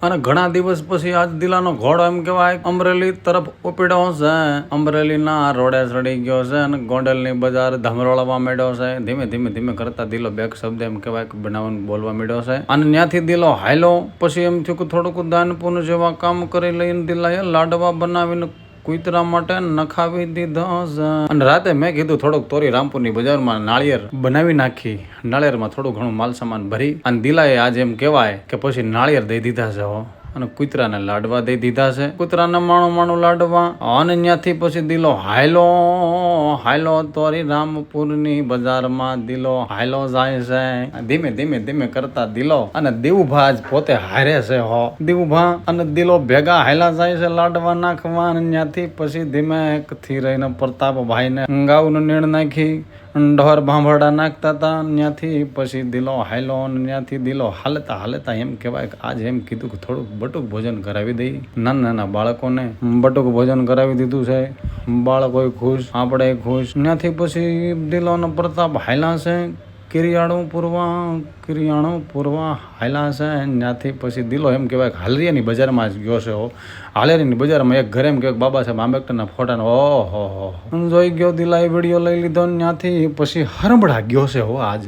અને ઘણા દિવસ પછી આજ દિલાનો ઘોડો એમ કેવાય અમરેલી તરફ ઉપડ્યો છે. અમરેલીના રોડે ચડી ગયો છે અને ગોંડલની બજાર ધમરોળવા માંડ્યો છે. ધીમે ધીમે ધીમે કરતા દિલો બેક શબ્દ એમ કેવાય બનાવવાનું બોલવા માંડ્યો છે. અને ત્યાંથી દિલો હાયલો પછી એમ થયું કે થોડુંક દાન પુણ્ય જેવા કામ કરી લઈને દિલાએ લાડવા બનાવીને કુતરા માટે નખાવી દીધો છે. અને રાતે મેં કીધું થોડુંક તોરી રામપુરની બજારમાં નાળિયેર બનાવી નાખી, નાળિયેરમાં થોડું ઘણું માલ સામાન ભરી અને દિલાએ આજે એમ કેવાય કે પછી નાળિયેર દઈ દીધા છે અને કૂતરાને લાડવા દઈ દીધા છે. કૂતરાને માણું લાડવા અને ત્યાંથી પછી દિલો હાયલો હાયલો તોરી રામપુરની બજારમાં દિલો હાયલો જાય છે. ધીમે ધીમે ધીમે કરતા દિલો અને દેવુભા જ પોતે હારે છે દેવુભા અને દિલો ભેગા હાયલા જાય છે લાડવા નાખવા. અને ત્યાંથી પછી ધીમે થી રહીને પ્રતાપભાઈ ને ગાઉનું નીણ નાખી ઢોર ભાંભરડા નાખતા હતા. ત્યાંથી પછી દિલો હાયલો અને ત્યાંથી દિલો હાલતા હાલતા એમ કહેવાય કે આજે એમ કીધું કે થોડુંક બટુક ભોજન કરાવી દઈ. નાના બાળકોને બટુક ભોજન કરાવી દીધું છે. બાળકો ખુશ, આપણે ખુશ. ત્યાંથી પછી દિલો અને પ્રતાપ હાયલા છે કિરિયાણું પૂરવા હાયલા છે. ત્યાંથી પછી દિલો એમ કહેવાય કે હાલરિયાની બજારમાં જ ગયો છે. હાલેરીની બજારમાં એક ઘરે એમ કહેવાય બાબા સાહેબ આંબેડકરના ફોટાનો ઓહો જોઈ ગયો. દિલાએ વિડીયો લઈ લીધો. ત્યાંથી પછી હરંભડા ગયો છે આજ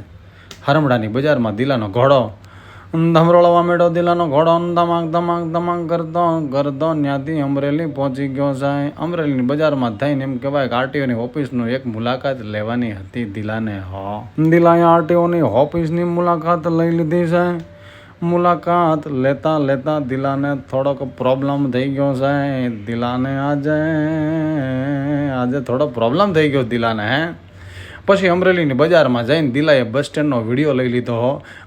હરંભડાની બજારમાં દિલાનો ઘોડો ધમરોળવા માંડ્યો. દિલાનો ઘોડો ધમાક કરતો ત્યાંથી અમરેલી પહોંચી ગયો છે. અમરેલીની બજારમાં થઈને એમ કહેવાય કે આરટીઓની ઓફિસનું એક મુલાકાત લેવાની હતી દિલાને. દિલાએ આરટીઓની ઓફિસની મુલાકાત લઈ લીધી છે. મુલાકાત લેતા દિલાને થોડોક પ્રોબ્લેમ થઈ ગયો છે. દિલાને આજે થોડો પ્રોબ્લેમ થઈ ગયો દિલાને. પછી અમરેલીની બજારમાં જઈને દિલાએ બસ સ્ટેન્ડનો વિડીયો લઈ લીધો.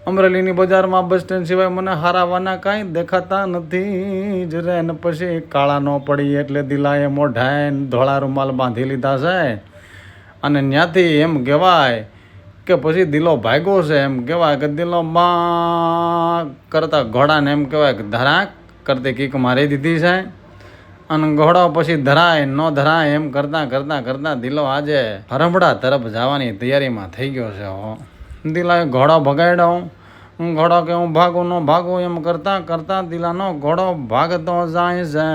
અમરેલીની બજારમાં બસ સ્ટેન્ડ સિવાય મને હારાવાના કાંઈ દેખાતા નથી જ રે. ને પછી કાળા ન પડી એટલે દિલાએ મોઢાએ ધોળા રૂમાલ બાંધી લીધા છે. અને ત્યાંથી એમ કહેવાય કે પછી દિલો ભાગ્યો છે. એમ કહેવાય કે દિલો બા કરતા ઘોડાને એમ કહેવાય કે ધરાક કરતી કીક મારી દીધી છે. અને ઘોડો પછી ધરાય ન ધરાય એમ કરતા દિલો આજે હરંભડા તરફ જવાની તૈયારીમાં થઈ ગયો છે. દિલાએ ઘોડો ભગાડ્યો. ઘોડો કે હું ભાગું ન ભાગું એમ કરતા દિલાનો ઘોડો ભાગતો જાય છે.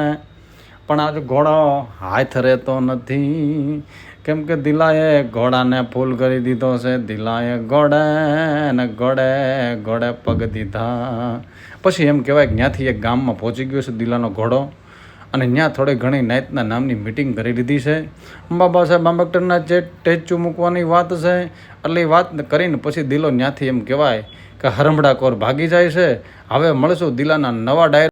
પણ આજ ઘોડો હાથ રહેતો નથી કેમ કે દિલાએ ઘોડાને ફૂલ કરી દીધો છે. દિલાએ ઘોડે પગ દીધા. પછી એમ કહેવાય કે ત્યાંથી એક ગામમાં પહોંચી ગયો છે દિલાનો ઘોડો. અને ત્યાં થોડી ઘણી નાયતના નામની મિટિંગ કરી લીધી છે. બાબા સાહેબ આંબેડકરના સ્ટેચ્યુ મૂકવાની વાત છે. એટલે વાત કરીને પછી દિલો ત્યાંથી એમ કહેવાય કે હરંભડા કોર ભાગી જાય છે. હવે મળશું દિલાના નવા ડાયરેક્ટર